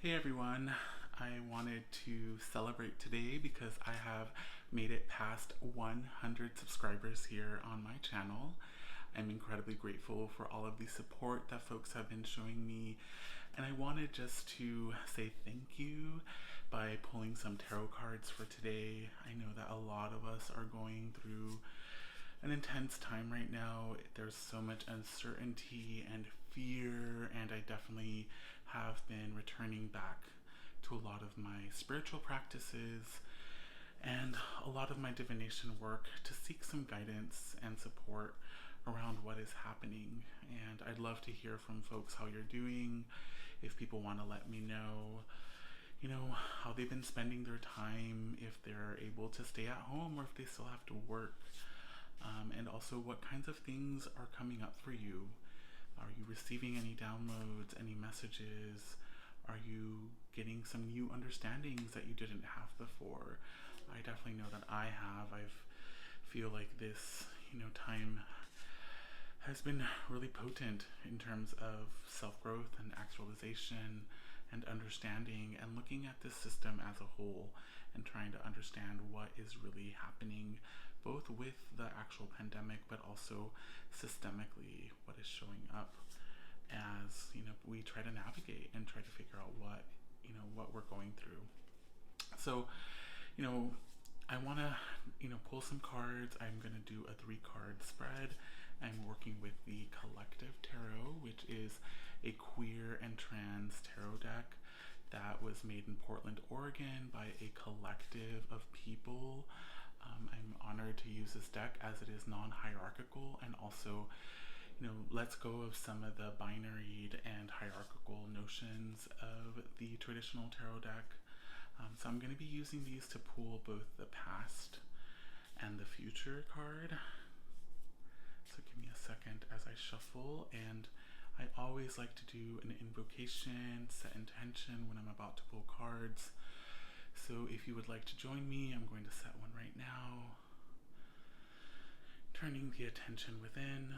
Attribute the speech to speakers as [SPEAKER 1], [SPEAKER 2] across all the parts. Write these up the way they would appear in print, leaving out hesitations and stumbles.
[SPEAKER 1] Hey everyone, I wanted to celebrate today because I have made it past 100 subscribers here on my channel. I'm incredibly grateful for all of the support that folks have been showing me, and I wanted just to say thank you by pulling some tarot cards for today. I know that a lot of us are going through an intense time right now. There's so much uncertainty and fear, and I definitely have been returning back to a lot of my spiritual practices and a lot of my divination work to seek some guidance and support around what is happening. And I'd love to hear from folks how you're doing, if people want to let me know, how they've been spending their time, if they're able to stay at home or if they still have to work. And also what kinds of things are coming up for you. Are you receiving any downloads, any messages? Are you getting some new understandings that you didn't have before? I definitely know that I have. I feel like this, time has been really potent in terms of self-growth and actualization and understanding and looking at this system as a whole and trying to understand what is really happening both with the actual pandemic but also systemically what is showing up as we try to navigate and try to figure out what we're going through. So you know I want to pull some cards. I'm going to do a 3-card spread. I'm working with the Collective Tarot, which is a queer and trans tarot deck that was made in Portland, Oregon by a collective of people. I'm honored to use this deck as it is non-hierarchical and also lets go of some of the binary and hierarchical notions of the traditional tarot deck. So I'm going to be using these to pull both the past and the future card. So give me a second as I shuffle, and I always like to do an invocation, set intention when I'm about to pull cards. So if you would like to join me, I'm going to set one right now. Turning the attention within,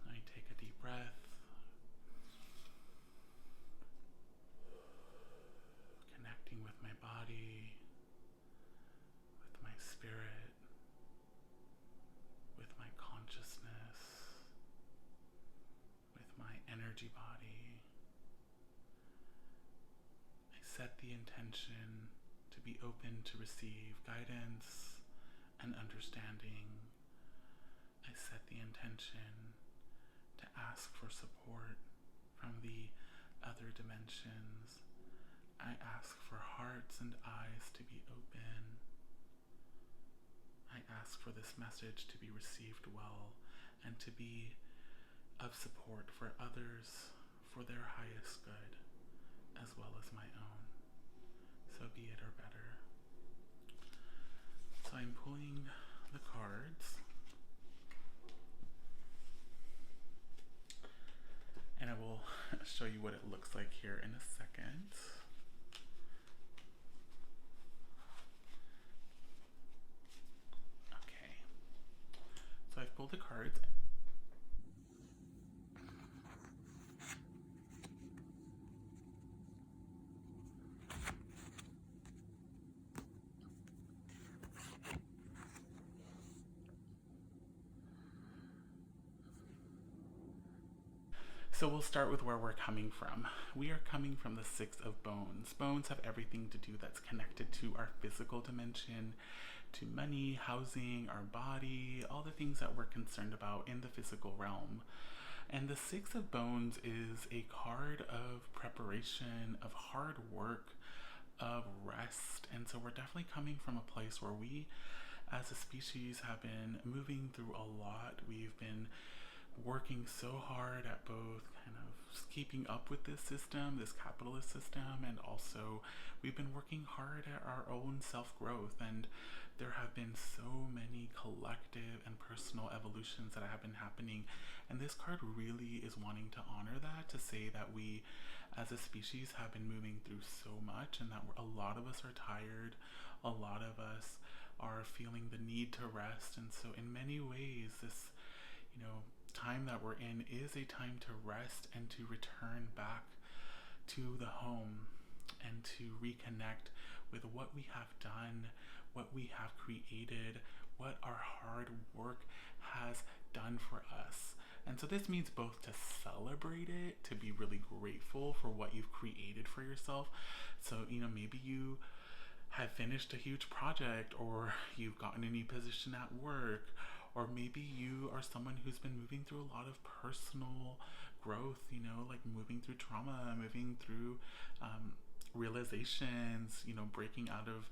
[SPEAKER 1] I take a deep breath. Connecting with my body, with my spirit, with my consciousness, with my energy body. I set the intention to be open to receive guidance and understanding. I set the intention to ask for support from the other dimensions. I ask for hearts and eyes to be open. I ask for this message to be received well and to be of support for others for their highest good as well as my own. So be it or better. So I'm pulling the cards, and I will show you what it looks like here in a second. Okay, so I've pulled the cards. So we'll start with where we're coming from. We are coming from the 6 of Bones. Bones have everything to do that's connected to our physical dimension, to money, housing, our body, all the things that we're concerned about in the physical realm. And the 6 of Bones is a card of preparation, of hard work, of rest. And so we're definitely coming from a place where we as a species have been moving through a lot. We've been working so hard at both kind of keeping up with this system, this capitalist system, and also we've been working hard at our own self-growth, and there have been so many collective and personal evolutions that have been happening, and this card really is wanting to honor that, to say that we as a species have been moving through so much and that a lot of us are tired, a lot of us are feeling the need to rest. And so in many ways this time that we're in is a time to rest and to return back to the home and to reconnect with what we have done, what we have created, what our hard work has done for us. And so this means both to celebrate it, to be really grateful for what you've created for yourself. So, maybe you have finished a huge project, or you've gotten a new position at work, or maybe you are someone who's been moving through a lot of personal growth, like moving through trauma, moving through realizations, breaking out of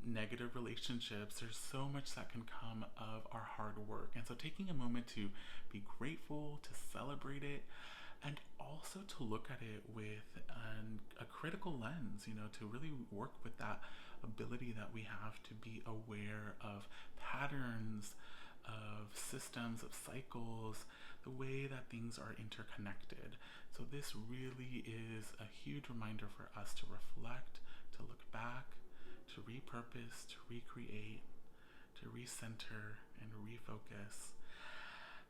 [SPEAKER 1] negative relationships. There's so much that can come of our hard work. And so taking a moment to be grateful, to celebrate it, and also to look at it with a critical lens, to really work with that ability that we have to be aware of patterns, of systems, of cycles, the way that things are interconnected. So this really is a huge reminder for us to reflect, to look back, to repurpose, to recreate, to recenter, and refocus.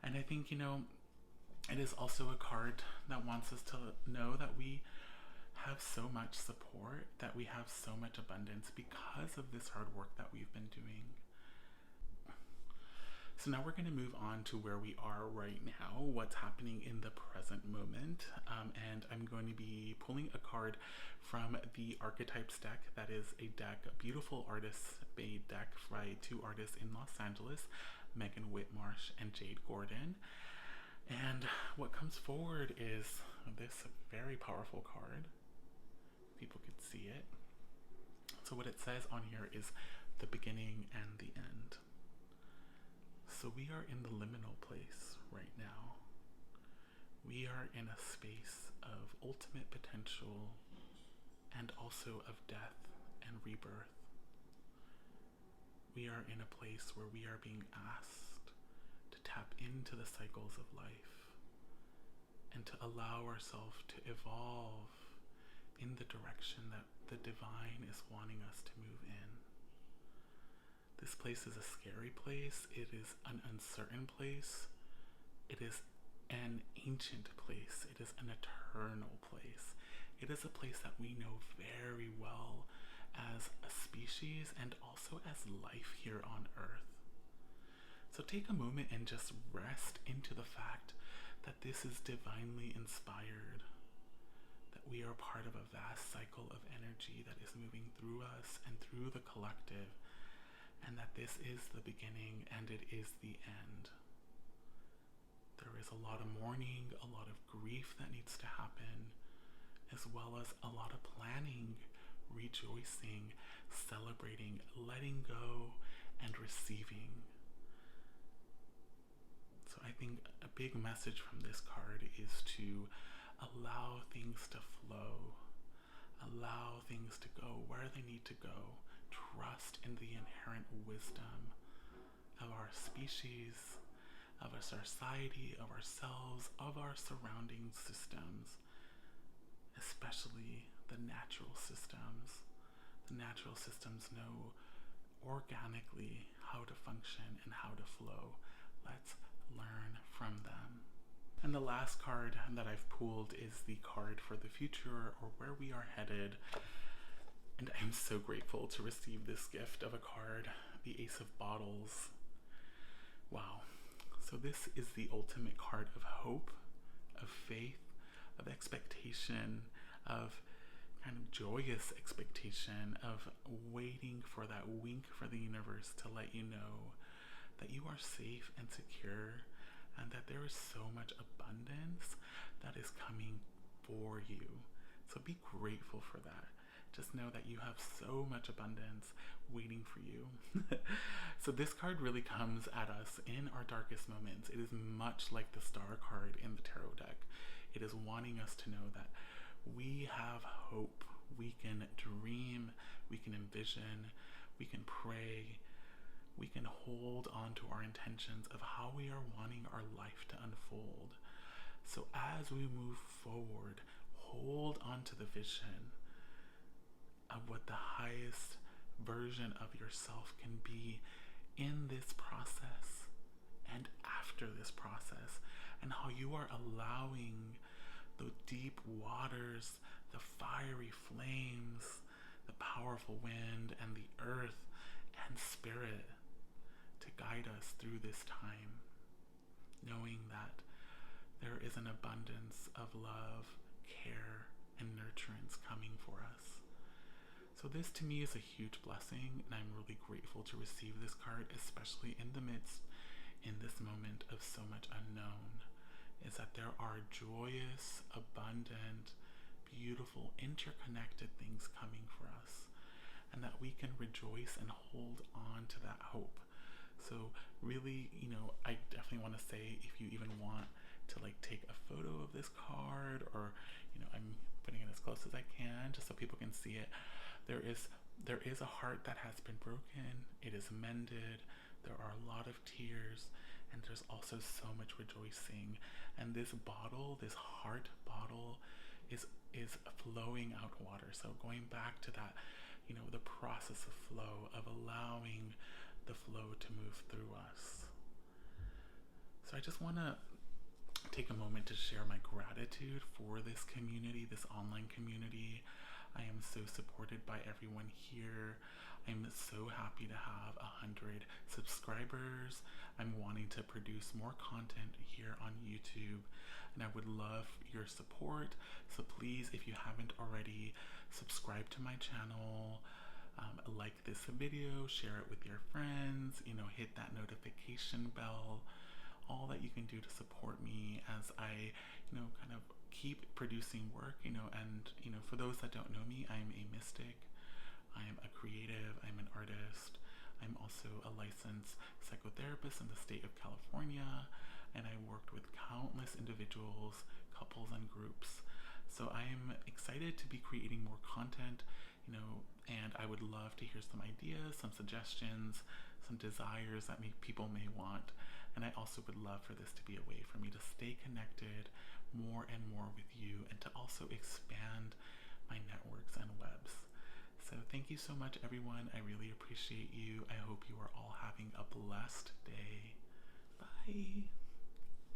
[SPEAKER 1] And I think, it is also a card that wants us to know that we have so much support, that we have so much abundance because of this hard work that we've been doing. So now we're going to move on to where we are right now, what's happening in the present moment. And I'm going to be pulling a card from the Archetypes deck. That is a deck, a beautiful artist-made deck by two artists in Los Angeles, Megan Whitmarsh and Jade Gordon. And what comes forward is this very powerful card. People could see it. So what it says on here is the beginning and the end. So we are in the liminal place right now. We are in a space of ultimate potential and also of death and rebirth. We are in a place where we are being asked to tap into the cycles of life and to allow ourselves to evolve in the direction that the divine is wanting us to move in. This place is a scary place. It is an uncertain place. It is an ancient place. It is an eternal place. It is a place that we know very well as a species and also as life here on Earth. So take a moment and just rest into the fact that this is divinely inspired, that we are part of a vast cycle of energy that is moving through us and through the collective, and that this is the beginning and it is the end. There is a lot of mourning, a lot of grief that needs to happen, as well as a lot of planning, rejoicing, celebrating, letting go, and receiving. So I think a big message from this card is to allow things to flow, allow things to go where they need to go, trust in the inherent wisdom of our species, of our society, of ourselves, of our surrounding systems, especially the natural systems. The natural systems know organically how to function and how to flow. Let's learn from them. And the last card that I've pulled is the card for the future, or where we are headed. And I'm so grateful to receive this gift of a card, the Ace of Bottles. Wow. So this is the ultimate card of hope, of faith, of expectation, of kind of joyous expectation, of waiting for that wink for the universe to let you know that you are safe and secure, and that there is so much abundance that is coming for you. So be grateful for that. Just know that you have so much abundance waiting for you. So this card really comes at us in our darkest moments. It is much like the Star card in the tarot deck. It is wanting us to know that we have hope. We can dream, we can envision, we can pray, we can hold on to our intentions of how we are wanting our life to unfold. So as we move forward, hold on to the vision of what the highest version of yourself can be in this process and after this process, and how you are allowing the deep waters, the fiery flames, the powerful wind, and the earth and spirit to guide us through this time, knowing that there is an abundance of love, care, and nurturance coming for us. So this to me is a huge blessing, and I'm really grateful to receive this card, especially in the midst, in this moment of so much unknown, is that there are joyous, abundant, beautiful, interconnected things coming for us, and that we can rejoice and hold on to that hope. So really, I definitely want to say, if you even want to like take a photo of this card, or I'm putting it as close as I can just so people can see it. There is a heart that has been broken. It is mended. There are a lot of tears, and there's also so much rejoicing. And this bottle, this heart bottle, is flowing out water. So going back to that, the process of flow, of allowing the flow to move through us. So I just want to take a moment to share my gratitude for this community, this online community. I am so supported by everyone here. I'm so happy to have 100 subscribers. I'm wanting to produce more content here on YouTube, and I would love your support. So please, if you haven't already, subscribe to my channel, like this video, share it with your friends, hit that notification bell, all that you can do to support me as I, kind of keep producing work, and, for those that don't know me, I'm a mystic, I'm a creative, I'm an artist, I'm also a licensed psychotherapist in the state of California, and I worked with countless individuals, couples, and groups. So I'm excited to be creating more content, and I would love to hear some ideas, some suggestions, some desires that people may want. And I also would love for this to be a way for me to stay connected more and more with you, and to also expand my networks and webs. So thank you so much, everyone. I really appreciate you. I hope you are all having a blessed day. Bye.